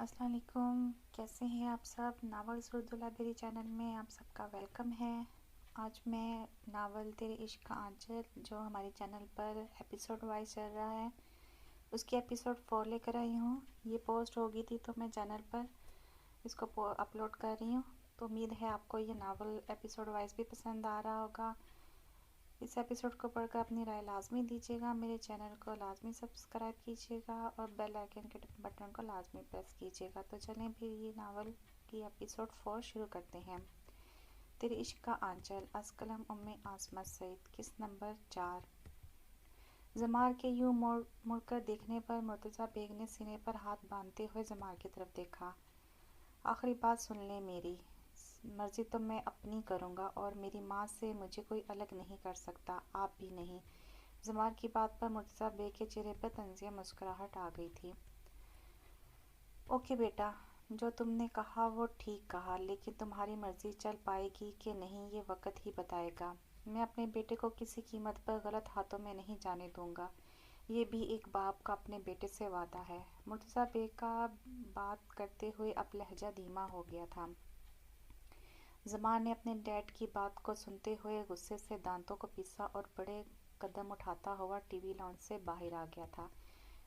अस्सलाम वालेकुम। कैसे हैं आप सब। नावल्स उर्दू लाइब्रेरी चैनल में आप सबका वेलकम है। आज मैं नावल तेरे इश्क का आंचल जो हमारे चैनल पर एपिसोड वाइज चल रहा है उसकी एपिसोड 4 लेकर आई हूँ। ये पोस्ट हो गई थी तो मैं चैनल पर इसको अपलोड कर रही हूँ। तो उम्मीद है आपको ये नावल एपिसोड वाइज भी पसंद आ रहा होगा। इस एपिसोड को पढ़कर अपनी राय लाजमी दीजिएगा। मेरे चैनल को लाजमी सब्सक्राइब कीजिएगा और बेल आइकन के बटन को लाजमी प्रेस कीजिएगा। तो चलें फिर ये नावल की एपिसोड 4 शुरू करते हैं। तेरे इश्क का आंचल, असकलम उम्मे आसमा सईद, किस नंबर 4। जमार के यूं मुड़कर देखने पर मुर्तज़ा बेग ने सीने पर हाथ बांधते हुए जमार की तरफ देखा। आखिरी बात सुन ले, मेरी मर्जी तो मैं अपनी करूँगा और मेरी माँ से मुझे कोई अलग नहीं कर सकता, आप भी नहीं। जमार की बात पर मुर्तज़ा बेग के चेहरे पर तंज़िया मुस्कुराहट आ गई थी। ओके बेटा, जो तुमने कहा वो ठीक कहा, लेकिन तुम्हारी मर्जी चल पाएगी कि नहीं ये वक्त ही बताएगा। मैं अपने बेटे को किसी कीमत पर गलत हाथों में नहीं जाने दूंगा। ये भी एक बाप का अपने बेटे से वादा है। मुर्तज़ा बेग का बात करते हुए अब लहजा धीमा हो गया था। जमार ने अपने डैड की बात को सुनते हुए गुस्से से दांतों को पीसा और बड़े कदम उठाता हुआ टीवी लॉन्च से बाहर आ गया था।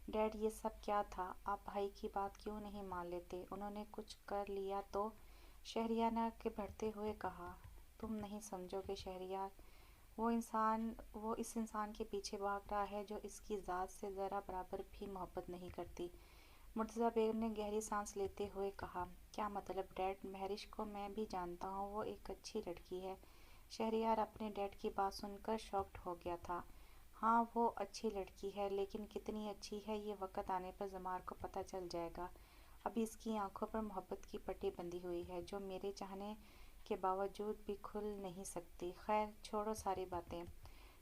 डैड, ये सब क्या था? आप भाई की बात क्यों नहीं मान लेते? उन्होंने कुछ कर लिया तो? शहरियार ने आगे बढ़ते हुए कहा। तुम नहीं समझोगे शहरियार, वो इस इंसान के पीछे भाग रहा है जो इसकी ज़ात से ज़रा बराबर भी मोहब्बत नहीं करती। मुर्तज़ा बेगम ने गहरी सांस लेते हुए कहा। क्या मतलब डैड? महरिश को मैं भी जानता हूँ, वो एक अच्छी लड़की है। शहरियार अपने डैड की बात सुनकर शॉक्ड हो गया था। हाँ, वो अच्छी लड़की है, लेकिन कितनी अच्छी है ये वक्त आने पर जमार को पता चल जाएगा। अभी इसकी आंखों पर मोहब्बत की पट्टी बंधी हुई है जो मेरे चाहने के बावजूद भी खुल नहीं सकती। खैर छोड़ो सारी बातें।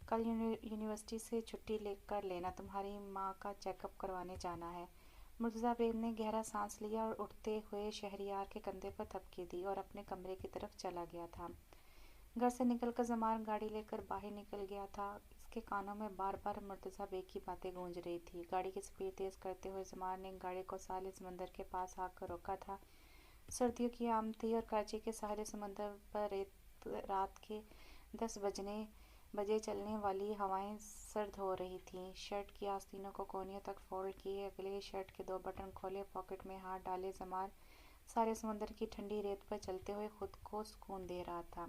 कल यूनिवर्सिटी से छुट्टी लेकर लेना, तुम्हारी माँ का चेकअप करवाने जाना है। मुर्तज़ा बेग ने गहरा सांस लिया और उठते हुए शहरियार के कंधे पर थपकी दी और अपने कमरे की तरफ चला गया था। घर से निकलकर जमार गाड़ी लेकर बाहर निकल गया था। इसके कानों में बार बार मुर्तज़ा बेग की बातें गूंज रही थी। गाड़ी की स्पीड तेज़ करते हुए जमार ने गाड़ी को साहिल समंदर के पास आकर रोका था। सर्दियों की आमद थी और कराची के साहिल समंदर पर रात के 10 बजे चलने वाली हवाएं सर्द हो रही थीं। शर्ट की आस्तीनों को कोनियों तक फोल्ड किए, अगले शर्ट के 2 बटन खोले, पॉकेट में हाथ डाले जमार सारे समंदर की ठंडी रेत पर चलते हुए खुद को सुकून दे रहा था।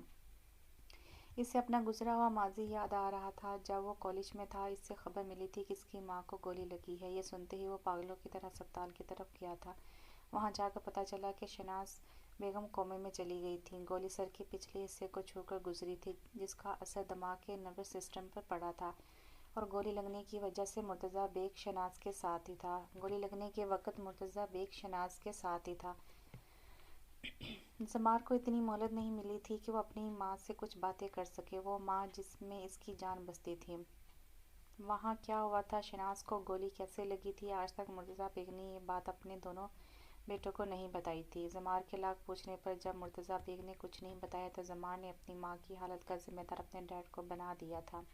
इसे अपना गुजरा हुआ माजी याद आ रहा था। जब वो कॉलेज में था, इससे खबर मिली थी कि इसकी माँ को गोली लगी है। ये सुनते ही वो पागलों की तरह अस्पताल की तरफ गया था। वहाँ जाकर पता चला कि शनाज बेगम कोमे में चली गई थी। गोली सर के पिछले हिस्से को छूकर गुजरी थी, जिसका असर दिमाग के नर्वस सिस्टम पर पड़ा था और गोली लगने की वजह से मुर्तज़ा बेग शनाज के साथ ही था। गोली लगने के वक्त मुर्तज़ा बेग शनाज के साथ ही था। जमार को इतनी मोहलत नहीं मिली थी कि वो अपनी माँ से कुछ बातें कर सके, वो माँ जिसमें इसकी जान बसती थी। वहाँ क्या हुआ था, शनाज को गोली कैसे लगी थी, आज तक मुर्तज़ा बेग ने ये बात अपने दोनों बेटों को नहीं बताई थी। जमार के लाख पूछने पर जब मुर्तज़ा बेग ने कुछ नहीं बताया तो जमार ने अपनी माँ की हालत का जिम्मेदार अपने डैड को बना दिया था।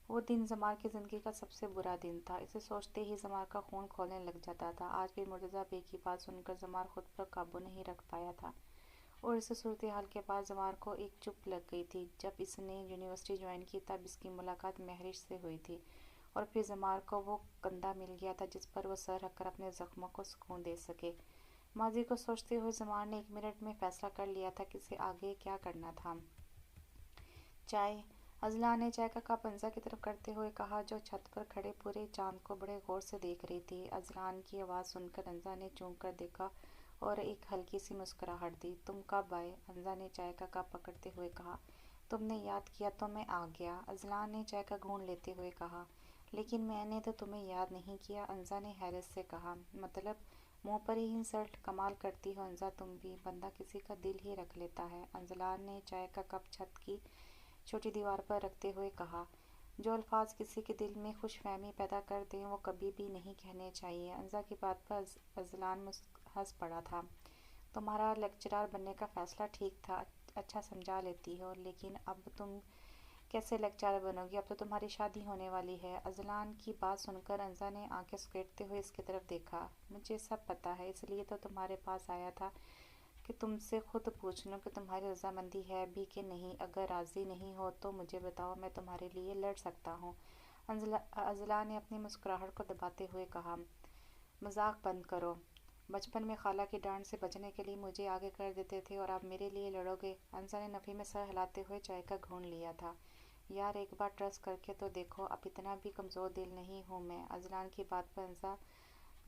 वो दिन जमार की ज़िंदगी का सबसे बुरा दिन था। इसे सोचते ही जमार का खून खौलने लग जाता था। आज भी मुर्तज़ा बेग की बात सुनकर जमार खुद पर काबू नहीं रख पाया था और इस सूरत हाल के बाद जमार को एक चुप लग गई थी। जब इसने यूनिवर्सिटी ज्वाइन की तब इसकी मुलाकात महरिश से हुई थी और फिर जमार को वो कंधा मिल गया था जिस पर वो सर रखकर अपने ज़ख्मों को सुकून दे सके। माजी को सोचते हुए जमार ने 1 मिनट में फैसला कर लिया था कि इसे आगे क्या करना था। चाय। अजला ने चाय का कप अंजा की तरफ करते हुए कहा, जो छत पर खड़े पूरे चांद को बड़े गौर से देख रही थी। अजलान की आवाज़ सुनकर अंजा ने चूक कर देखा और एक हल्की सी मुस्कुराहट दी। तुम कब आए? अंजा ने चाय का कप पकड़ते हुए कहा। तुमने याद किया तो मैं आ गया, अजलान ने चाय का घूंट लेते हुए कहा। लेकिन मैंने तो तुम्हें याद नहीं किया, अंजा ने हैरत से कहा। मतलब? मुंह पर ही इंसल्ट, कमाल करती हो अंजा तुम भी, बंदा किसी का दिल ही रख लेता है। अजलान ने चाय का कप छत की छोटी दीवार पर रखते हुए कहा। जो अल्फाज किसी के दिल में खुशफहमी पैदा कर दें वो कभी भी नहीं कहने चाहिए। अंजा की बात पर अजलान हंस पड़ा था। तुम्हारा लेक्चरर बनने का फ़ैसला ठीक था, अच्छा समझा लेती हो, लेकिन अब तुम कैसे लेक्चरर बनोगी, अब तो तुम्हारी शादी होने वाली है। अजलान की बात सुनकर अंजा ने आंखें सुकेड़ते हुए इसकी तरफ देखा। मुझे सब पता है, इसलिए तो तुम्हारे पास आया था कि तुमसे खुद पूछ लूं कि तुम्हारी रजामंदी है भी कि नहीं। अगर राज़ी नहीं हो तो मुझे बताओ, मैं तुम्हारे लिए लड़ सकता हूँ। अजला ने अपनी मुस्कुराहट को दबाते हुए कहा। मजाक बंद करो। बचपन में खाला की डांट से बचने के लिए मुझे आगे कर देते थे और आप मेरे लिए लड़ोगे। अंजा ने नफ़ी में सर हिलाते हुए चाय का घूंट लिया था। यार एक बार ट्रस्ट करके तो देखो, अब इतना भी कमज़ोर दिल नहीं हूँ मैं। अजलान की बात पर अंजा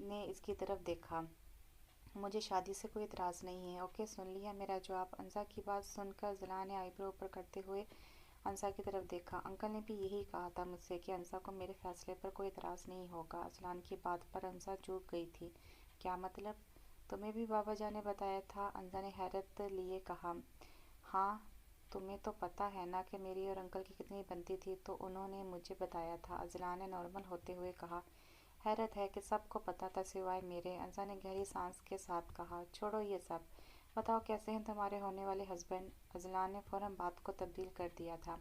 ने इसकी तरफ देखा। मुझे शादी से कोई इतराज़ नहीं है। ओके, सुन लिया मेरा जवाब। अंसा की बात सुनकर अजला ने आईब्रो ऊपर करते हुए अंसा की तरफ देखा। अंकल ने भी यही कहा था मुझसे कि अंसा को मेरे फैसले पर कोई इतराज़ नहीं होगा। अजलान की बात पर अंसा चूक गई थी। क्या मतलब? तुम्हें भी बाबा जान ने बताया था? अंसा ने हैरत लिए कहा। हाँ, तुम्हें तो पता है ना कि मेरी और अंकल की कितनी बनती थी, तो उन्होंने मुझे बताया था। अजला ने नॉर्मल होते हुए कहा। हैरत है कि सबको पता था सिवाय मेरे। अंसा ने गहरी सांस के साथ कहा। छोड़ो ये सब, बताओ कैसे हैं तुम्हारे होने वाले हस्बैंड? अजलान ने फ़ौरन बात को तब्दील कर दिया था।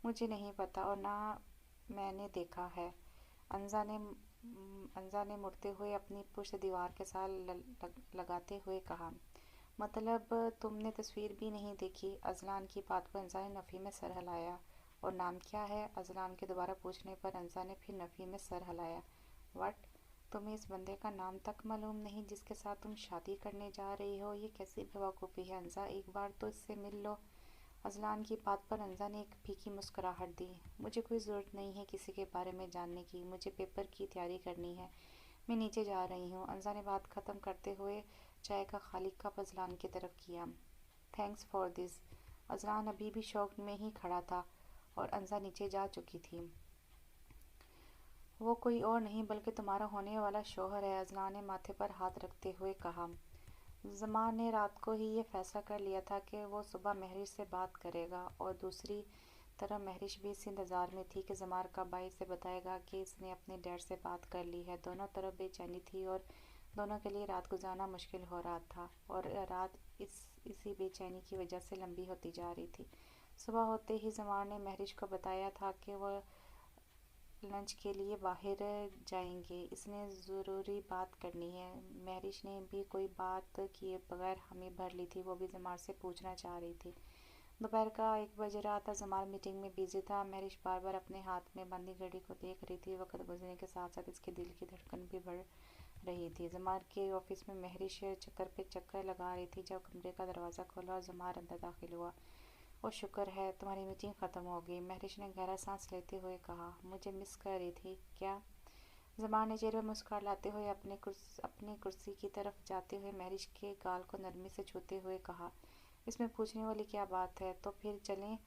मुझे नहीं पता और ना मैंने देखा है। अंजा ने मुड़ते हुए अपनी पुश्त दीवार के साथ लगाते हुए कहा। मतलब तुमने तस्वीर भी नहीं देखी? अजलान की बात पर अंजा ने नफ़ी में सर हिलाया। और नाम क्या है? अजलान के दोबारा पूछने पर अंजा ने फिर नफ़ी में सर हिलाया। वट, तुम्हें इस बंदे का नाम तक मालूम नहीं जिसके साथ तुम शादी करने जा रही हो? ये कैसी बेवकूफ़ी है अंजा, एक बार तो इससे मिल लो। अजलान की बात पर अंजा ने एक फीकी मुस्कुराहट दी। मुझे कोई ज़रूरत नहीं है किसी के बारे में जानने की, मुझे पेपर की तैयारी करनी है। मैं नीचे जा रही हूँ। अंजा ने बात ख़त्म करते हुए चाय का खाली कप अजलान की तरफ किया। Thanks for this. अजलान अभी भी शौक में ही खड़ा था और अंजा नीचे जा चुकी थी। वो कोई और नहीं बल्कि तुम्हारा होने वाला शौहर है, अजलान ने माथे पर हाथ रखते हुए कहा। ज़मान ने रात को ही ये फैसला कर लिया था कि वो सुबह महरिश से बात करेगा और दूसरी तरफ महरिश भी इस इंतज़ार में थी कि ज़मान कब भाई से बताएगा कि इसने अपने डैड से बात कर ली है। दोनों तरफ बेचैनी थी और दोनों के लिए रात गुजारना मुश्किल हो रहा था और रात इसी बेचैनी की वजह से लंबी होती जा रही थी। सुबह होते ही ज़मान ने महरिश को बताया था कि वह लंच के लिए बाहर जाएंगे, इसने ज़रूरी बात करनी है। महरिश ने भी कोई बात किए बगैर हामी भर ली थी, वो भी जमार से पूछना चाह रही थी। दोपहर का 1 बज रहा था। जमार मीटिंग में बिजी था। महरिश बार बार अपने हाथ में बंदी घड़ी को देख रही थी। वक्त गुजरने के साथ साथ इसके दिल की धड़कन भी बढ़ रही थी। जमार के ऑफिस में महरिश चक्कर पे चक्कर लगा रही थी जब कमरे का दरवाज़ा खोला और जमार अंदर दाखिल हुआ। ओ शुक्र है तुम्हारी मीटिंग ख़त्म हो गई, महरिश ने गहरा सांस लेते हुए कहा। मुझे मिस कर रही थी क्या? ज़मान ने चेहरे पर मुस्कुराहट लाते हुए अपनी कुर्सी की तरफ जाते हुए महरिश के गाल को नरमी से छूते हुए कहा। इसमें पूछने वाली क्या बात है? तो फिर चलें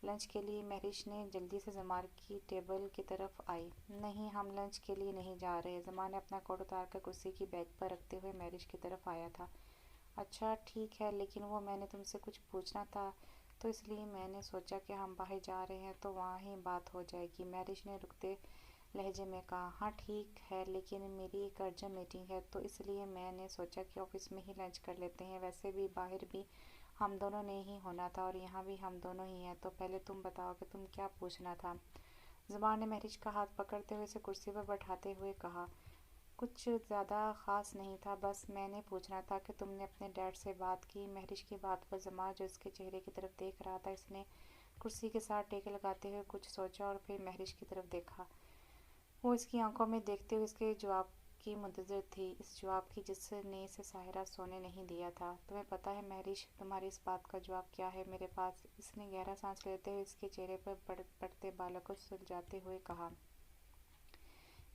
लंच के लिए। महरिश ने जल्दी से ज़मान की टेबल की तरफ आई। नहीं, हम लंच के लिए नहीं जा रहे। ज़मान ने अपना कोट उतार कर कुर्सी की बैग पर रखते हुए महरिश की तरफ आया था। अच्छा ठीक है, लेकिन वो मैंने तुमसे कुछ पूछना था, तो इसलिए मैंने सोचा कि हम बाहर जा रहे हैं तो वहाँ ही बात हो जाएगी। महरिश ने रुकते लहजे में कहा। हाँ ठीक है, लेकिन मेरी एक अर्जेंट मीटिंग है, तो इसलिए मैंने सोचा कि ऑफिस में ही लंच कर लेते हैं। वैसे भी बाहर भी हम दोनों ने ही होना था और यहाँ भी हम दोनों ही हैं, तो पहले तुम बताओ कि तुम क्या पूछना था? ज़ुबान ने महरिश का हाथ पकड़ते हुए उसे कुर्सी पर बैठाते हुए कहा। कुछ ज़्यादा ख़ास नहीं था, बस मैंने पूछना था कि तुमने अपने डैड से बात की? महरिश की बात पर जमाल जो इसके चेहरे की तरफ देख रहा था, इसने कुर्सी के साथ टेके लगाते हुए कुछ सोचा और फिर महरिश की तरफ देखा। वो इसकी आंखों में देखते हुए इसके जवाब की मुंतज़िर थी, इस जवाब की जिसने इसे साहिरा सोने नहीं दिया था। तुम्हें पता है महरिश, तुम्हारी इस बात का जवाब क्या है मेरे पास? इसने गहरा सांस लेते हुए इसके चेहरे पर पड़ते बालों को सुलझाते हुए कहा।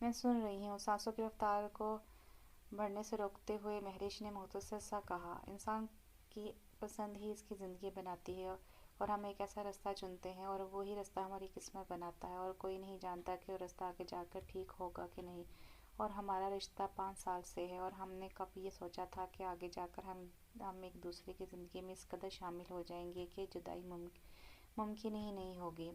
मैं सुन रही हूँ। सांसों की रफ्तार को बढ़ने से रोकते हुए महरिश ने मुख्तसर सा कहा। इंसान की पसंद ही इसकी ज़िंदगी बनाती है और हम एक ऐसा रास्ता चुनते हैं और वही रास्ता हमारी किस्मत बनाता है और कोई नहीं जानता कि वो रास्ता आगे जाकर ठीक होगा कि नहीं। और हमारा रिश्ता 5 साल से है और हमने कब ये सोचा था कि आगे जाकर हम एक दूसरे की ज़िंदगी में इस कदर शामिल हो जाएंगे कि जुदाई मुमकिन ही नहीं होगी।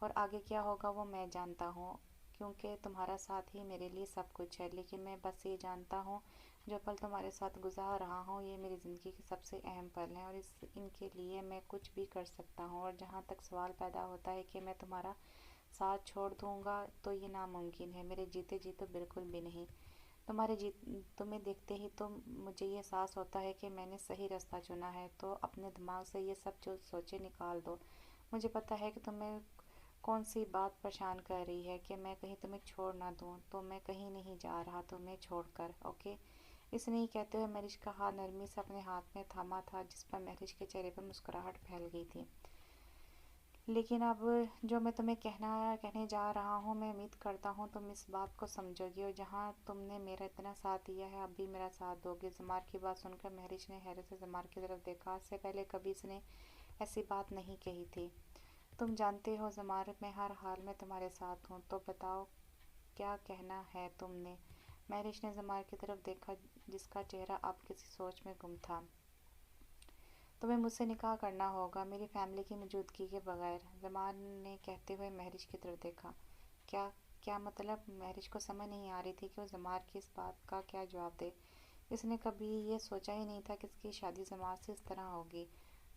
और आगे क्या होगा वो मैं जानता हूँ, क्योंकि तुम्हारा साथ ही मेरे लिए सब कुछ है। लेकिन मैं बस ये जानता हूँ جو پل تمہارے ساتھ گزار رہا ہوں یہ میری زندگی کے سب سے اہم پل ہیں، اور ان کے لیے میں کچھ بھی کر سکتا ہوں۔ اور جہاں تک سوال پیدا ہوتا ہے کہ میں تمہارا ساتھ چھوڑ دوں گا تو یہ ناممکن ہے، میرے جیتے جی تو بالکل بھی نہیں۔ تمہیں دیکھتے ہی تو مجھے یہ احساس ہوتا ہے کہ میں نے صحیح راستہ چنا ہے۔ تو اپنے دماغ سے یہ سب جو سوچے نکال دو۔ مجھے پتہ ہے کہ تمہیں کون سی بات پریشان کر رہی ہے کہ میں کہیں تمہیں چھوڑ نہ دوں، تو میں کہیں نہیں جا رہا تمہیں چھوڑ کر، اوکے؟ اس نے کہتے ہوئے مہرش کا ہاتھ نرمی سے اپنے ہاتھ میں تھاما تھا، جس پر مہرش کے چہرے پر مسکراہٹ پھیل گئی تھی۔ لیکن اب جو میں تمہیں کہنے جا رہا ہوں، میں امید کرتا ہوں تم اس بات کو سمجھو گی، اور جہاں تم نے میرا اتنا ساتھ دیا ہے اب بھی میرا ساتھ دو گے۔ زمار کی بات سن کر مہرش نے حیرت سے زمار کی طرف دیکھا۔ آج سے پہلے کبھی اس نے ایسی بات نہیں کہی تھی۔ تم جانتے ہو زمار، میں ہر حال میں تمہارے ساتھ ہوں، تو بتاؤ کیا کہنا ہے تم نے؟ مہرش نے زمار کی طرف دیکھا، جس کا چہرہ اب کسی سوچ میں گم تھا۔ تمہیں مجھ سے نکاح کرنا ہوگا، میری فیملی کی موجودگی کے بغیر، زمار نے کہتے ہوئے مہرش کی طرف دیکھا۔ کیا مطلب؟ مہرش کو سمجھ نہیں آ رہی تھی کہ وہ زمار کی اس بات کا کیا جواب دے۔ اس نے کبھی یہ سوچا ہی نہیں تھا کہ اس کی شادی زمار سے اس طرح ہوگی۔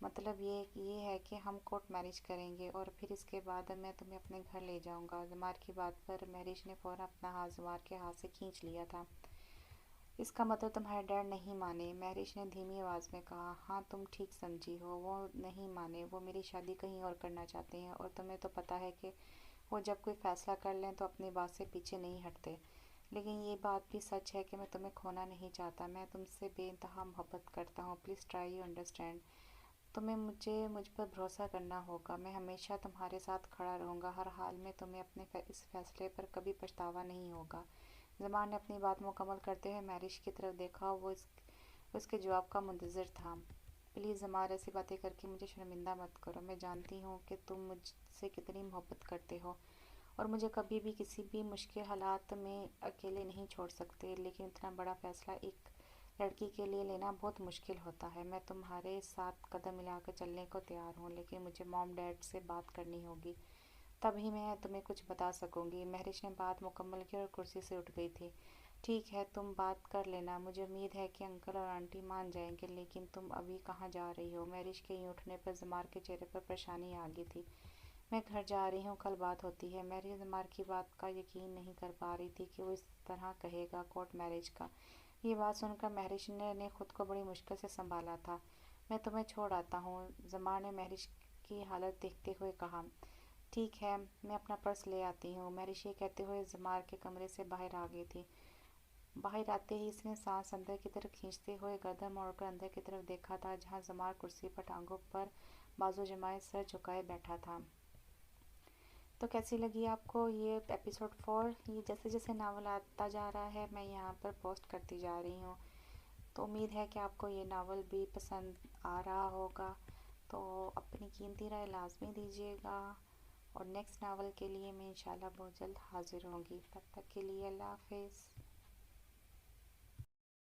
مطلب یہ ہے کہ ہم کورٹ میرج کریں گے اور پھر اس کے بعد میں تمہیں اپنے گھر لے جاؤں گا۔ زمار کی بات پر مہرش نے فوراً اپنا ہاتھ زمار کے ہاتھ سے کھینچ لیا تھا۔ اس کا مطلب تمہارے ڈیڈ نہیں مانے؟ مہرش نے دھیمی آواز میں کہا۔ ہاں، تم ٹھیک سمجھی ہو، وہ نہیں مانے، وہ میری شادی کہیں اور کرنا چاہتے ہیں، اور تمہیں تو پتہ ہے کہ وہ جب کوئی فیصلہ کر لیں تو اپنی بات سے پیچھے نہیں ہٹتے۔ لیکن یہ بات بھی سچ ہے کہ میں تمہیں کھونا نہیں چاہتا، میں تم سے بے انتہا محبت کرتا ہوں، پلیز ٹرائی یو انڈرسٹینڈ۔ تمہیں مجھ پر بھروسہ کرنا ہوگا، میں ہمیشہ تمہارے ساتھ کھڑا رہوں گا، ہر حال میں تمہیں اپنے اس فیصلے پر کبھی پچھتاوا نہیں ہوگا۔ زمار نے اپنی بات مکمل کرتے ہوئے مہرش کی طرف دیکھا، وہ اس کے جواب کا منتظر تھا۔ پلیز زمار، ایسی باتیں کر کے مجھے شرمندہ مت کرو، میں جانتی ہوں کہ تم مجھ سے کتنی محبت کرتے ہو اور مجھے کبھی بھی کسی بھی مشکل حالات میں اکیلے نہیں چھوڑ سکتے، لیکن اتنا بڑا فیصلہ ایک لڑکی کے لیے لینا بہت مشکل ہوتا ہے۔ میں تمہارے ساتھ قدم ملا کر چلنے کو تیار ہوں، لیکن مجھے موم ڈیڈ سے بات کرنی ہوگی، تب ہی میں تمہیں کچھ بتا سکوں گی۔ مہرش نے بات مکمل کی اور کرسی سے اٹھ گئی تھی۔ ٹھیک ہے، تم بات کر لینا، مجھے امید ہے کہ انکل اور آنٹی مان جائیں گے، لیکن تم ابھی کہاں جا رہی ہو؟ مہرش کے یوں اٹھنے پر زمار کے چہرے پر پریشانی آ گئی تھی۔ میں گھر جا رہی ہوں، کل بات ہوتی ہے۔ مہرش زمار کی بات کا یقین نہیں کر پا رہی تھی کہ وہ اس طرح کہے گا کورٹ میرج کا۔ یہ بات سن کر مہرش نے خود کو بڑی مشکل سے سنبھالا تھا۔ میں تمہیں چھوڑ آتا ہوں، زمار نے مہرش کی حالت دیکھتے ہوئے کہا۔ ٹھیک ہے، میں اپنا پرس لے آتی ہوں۔ مہرش یہ کہتے ہوئے زمار کے کمرے سے باہر آ گئی تھی۔ باہر آتے ہی اس نے سانس اندر کی طرف کھینچتے ہوئے گردن موڑ کر اندر کی طرف دیکھا تھا، جہاں زمار کرسی پر ٹانگوں پر بازو جمائے سر جھکائے بیٹھا تھا۔ تو کیسی لگی آپ کو یہ ایپیسوڈ 4؟ یہ جیسے جیسے ناول آتا جا رہا ہے میں یہاں پر پوسٹ کرتی جا رہی ہوں، تو امید ہے کہ آپ کو یہ ناول بھی پسند آ رہا ہوگا۔ تو اپنی قیمتی رائے لازمی دیجیے گا، اور نیکسٹ ناول کے لیے میں انشاءاللہ بہت جلد حاضر ہوں گی۔ تب تک کے لیے اللہ حافظ۔